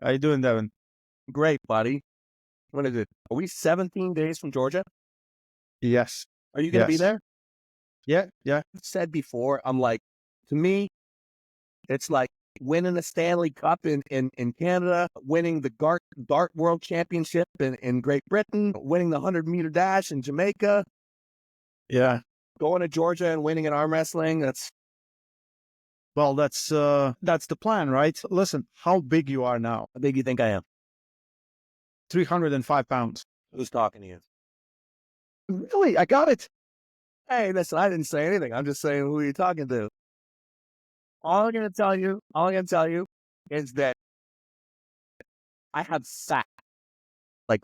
How you doing, Devon? Great, buddy. What is it? Are we 17 days from Georgia? Yes. Are you going to be Yes. there? Yeah. I've said before, I'm like, to me, it's like winning the Stanley Cup in Canada, winning the Dart World Championship in Great Britain, winning the 100-meter dash in Jamaica, Yeah. going to Georgia and winning an arm wrestling. That's the plan, right? Listen, how big you are now? how big you think I am? 305 pounds. Who's talking to you? Really? I got it. Hey, listen, I didn't say anything. I'm just saying who you're talking to. All I'm going to tell you is that I have fat, like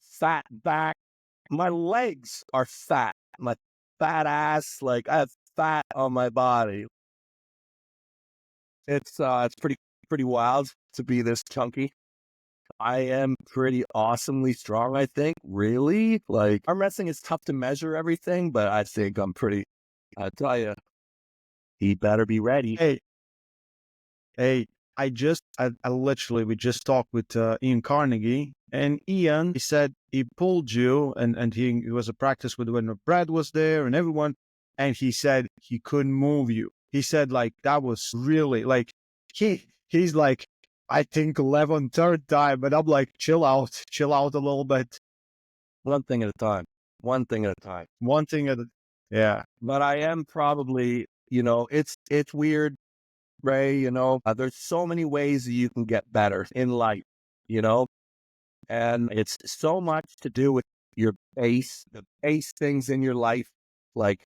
fat back. My legs are fat. My fat ass, like I have fat on my body. It's pretty wild to be this chunky. I am pretty awesomely strong, I think. Really? Like, arm wrestling is tough to measure everything, but I think I'm pretty, I tell you, he better be ready. Hey, I literally, we just talked with Ian Carnegie, and Ian, he said he pulled you, and he was a practice with when Brad was there and everyone, and he said he couldn't move you. He said, like, that was really, like, he's like, I think 11th, third time, but I'm like, chill out a little bit. One thing at a time. One thing at a, yeah. But I am probably, it's weird, Ray, there's so many ways that you can get better in life, and it's so much to do with the base things in your life. Like,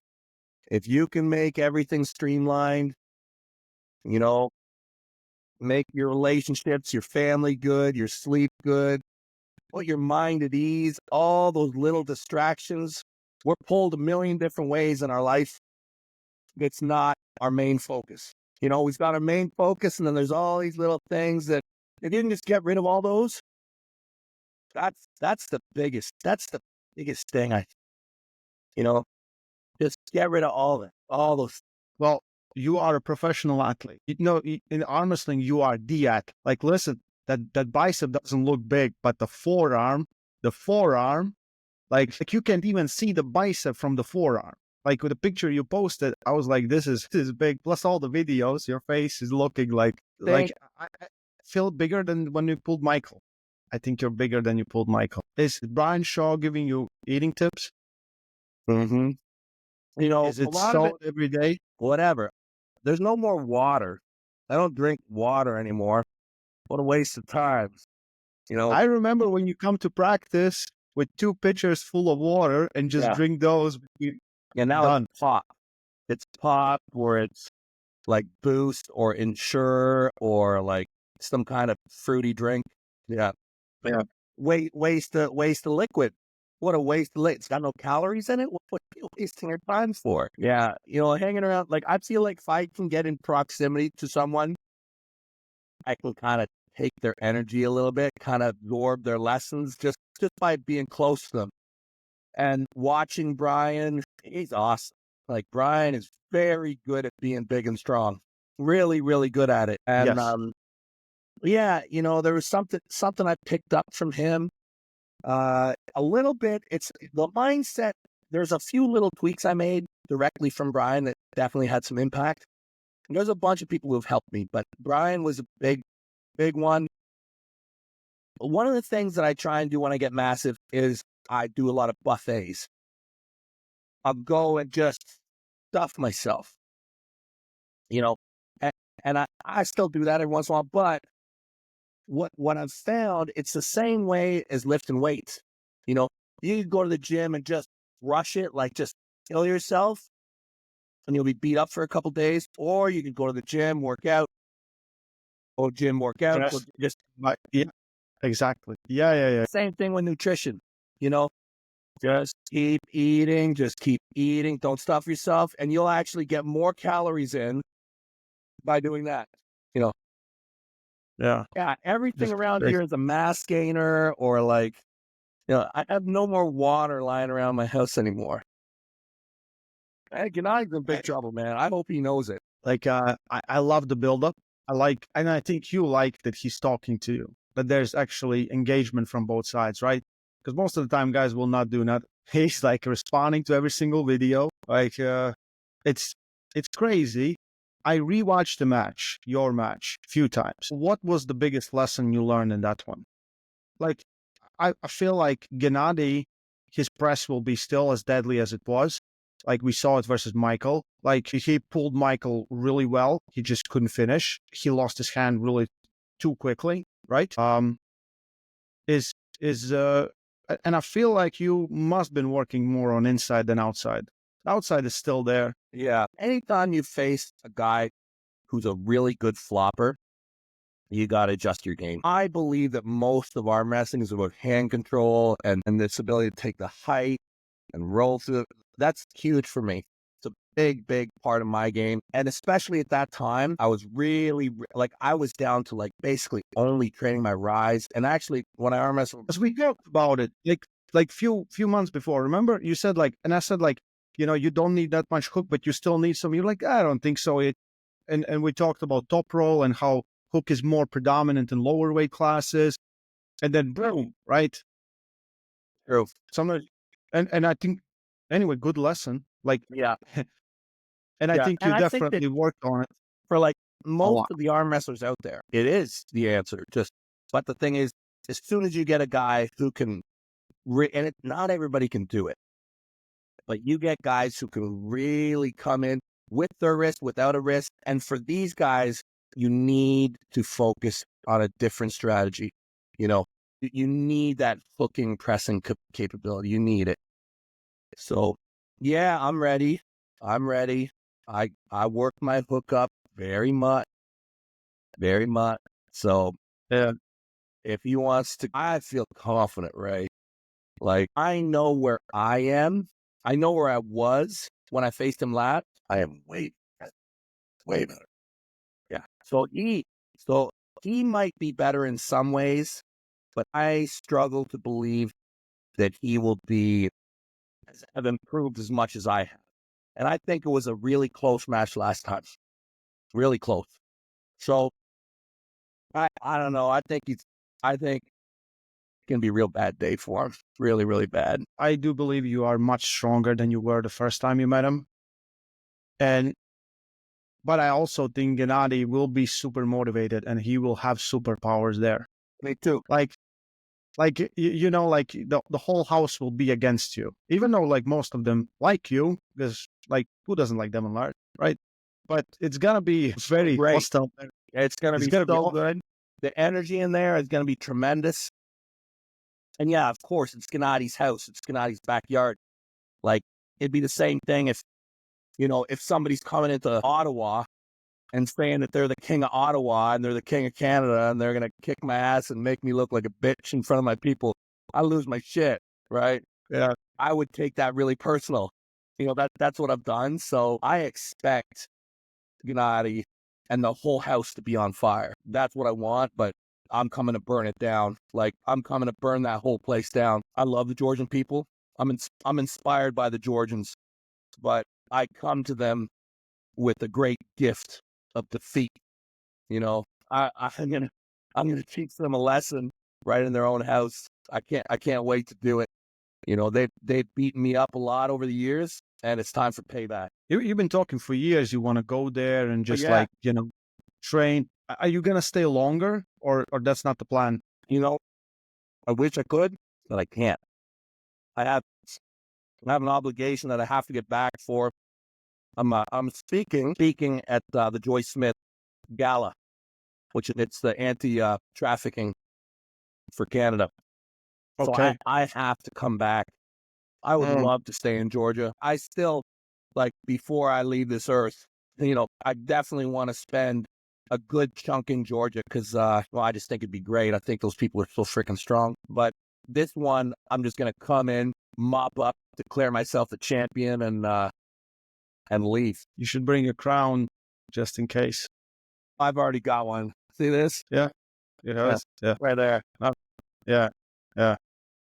if you can make everything streamlined, make your relationships, your family good, your sleep good, put your mind at ease, all those little distractions. We're pulled a million different ways in our life. It's not our main focus. We've got our main focus, and then there's all these little things that if you can just get rid of all those, that's the biggest thing. Just get rid of all those. Well, you are a professional athlete. In arm wrestling, you are the athlete. Like, listen, that bicep doesn't look big, but the forearm, like you can't even see the bicep from the forearm. Like with the picture you posted, I was like, this is big. Plus all the videos, your face is looking like I feel bigger than when you pulled Michael. I think you're bigger than you pulled Michael. Is Brian Shaw giving you eating tips? Mm-hmm. Is it salt every day? Whatever. There's no more water. I don't drink water anymore. What a waste of time. I remember when you come to practice with 2 pitchers full of water and just drink those. And now it's pop. It's pop, or it's like Boost or Ensure or like some kind of fruity drink. Yeah. Waste of liquid. What a waste of liquid. It's got no calories in it. What are you wasting your time for? Yeah. Hanging around. Like, I feel like if I can get in proximity to someone, I can kind of take their energy a little bit, kind of absorb their lessons just by being close to them. And watching Brian, he's awesome. Like, Brian is very good at being big and strong. Really, really good at it. And there was something I picked up from him. A little bit. It's the mindset. There's a few little tweaks I made directly from Brian that definitely had some impact. And there's a bunch of people who have helped me, but Brian was a big one. One of the things that I try and do when I get massive is I do a lot of buffets. I'll go and just stuff myself, and I still do that every once in a while. But what I've found, it's the same way as lifting weights. You can go to the gym and just rush it, like just kill yourself, and you'll be beat up for a couple days. Or you can go to the gym, work out. Yeah, exactly. Yeah. Same thing with nutrition. Just keep eating. Don't stuff yourself, and you'll actually get more calories in by doing that. Yeah. Everything just around here is a mass gainer, or like, I have no more water lying around my house anymore. Hey, Genadi's in big trouble, man. I hope he knows it. Like, I love the buildup. and I think you like that he's talking to you, that there's actually engagement from both sides, right? Because most of the time, guys will not do that. He's like responding to every single video. Like, it's crazy. I rewatched the match, your match, a few times. What was the biggest lesson you learned in that one? Like, I feel like Genadi, his press will be still as deadly as it was. Like we saw it versus Michael. Like he pulled Michael really well. He just couldn't finish. He lost his hand really too quickly, right? Is and I feel like you must have been working more on inside than outside. Outside is still there. Yeah. Anytime you face a guy who's a really good flopper, you got to adjust your game. I believe that most of arm wrestling is about hand control and this ability to take the height and roll through. That's huge for me. It's a big, big part of my game. And especially at that time, I was really, like, I was down to like basically only training my rise. And actually, when I arm wrestled, As we talked about it, like few months before, remember? You said like, and I said like, you don't need that much hook, but you still need some. You're like, I don't think so. And we talked about top roll and how hook is more predominant in lower weight classes. And then boom, right? True. Sometimes, and I think, anyway, good lesson. Like, Yeah. and I Yeah. think And you I think that definitely worked on it for like a most lot. of the arm wrestlers out there, it is the answer. But the thing is, as soon as you get a guy who can, not everybody can do it, but you get guys who can really come in with their wrist, without a wrist. And for these guys, you need to focus on a different strategy. You need that hooking, pressing capability. You need it. So, yeah, I'm ready. I'm ready. I work my hook up very much. Very much. So, Yeah. if he wants to, I feel confident, right? Like, I know where I am. I know where I was when I faced him last. I am way better. Yeah. So he might be better in some ways, but I struggle to believe that he will have improved as much as I have. And I think it was a really close match last time. Really close. So I don't know. I think it's gonna be a real bad day for him. Really, really bad. I do believe you are much stronger than you were the first time you met him. But I also think Gennady will be super motivated and he will have superpowers there. Me too. Like like like the whole house will be against you, even though like most of them like you, because like who doesn't like Devon Larratt, right? But it's gonna be very Great. hostile. It's gonna be so good. The energy in there is gonna be tremendous. And yeah, of course, it's Gennadi's house. It's Gennadi's backyard. Like, it'd be the same thing if somebody's coming into Ottawa and saying that they're the king of Ottawa and they're the king of Canada and they're going to kick my ass and make me look like a bitch in front of my people. I lose my shit, right? Yeah. I would take that really personal. That's what I've done. So I expect Gennady and the whole house to be on fire. That's what I want, but I'm coming to burn it down. Like, I'm coming to burn that whole place down. I love the Georgian people. I'm inspired by the Georgians, but I come to them with a great gift of defeat. I'm gonna teach them a lesson right in their own house. I can't wait to do it. They've beaten me up a lot over the years, and it's time for payback. You've been talking for years. You want to go there and just yeah. train. Are you gonna stay longer, or that's not the plan? I wish I could, but I can't. I have an obligation that I have to get back for. I'm speaking at the Joyce Smith Gala, which it's the anti-trafficking for Canada. So Okay. I have to come back. I would love to stay in Georgia. I still, like, before I leave this earth, I definitely want to spend a good chunk in Georgia because, I just think it'd be great. I think those people are so freaking strong. But this one, I'm just going to come in, mop up, declare myself the champion, and leave. You should bring a crown just in case. I've already got one. See this? Yeah. Yeah. Right there. Yeah.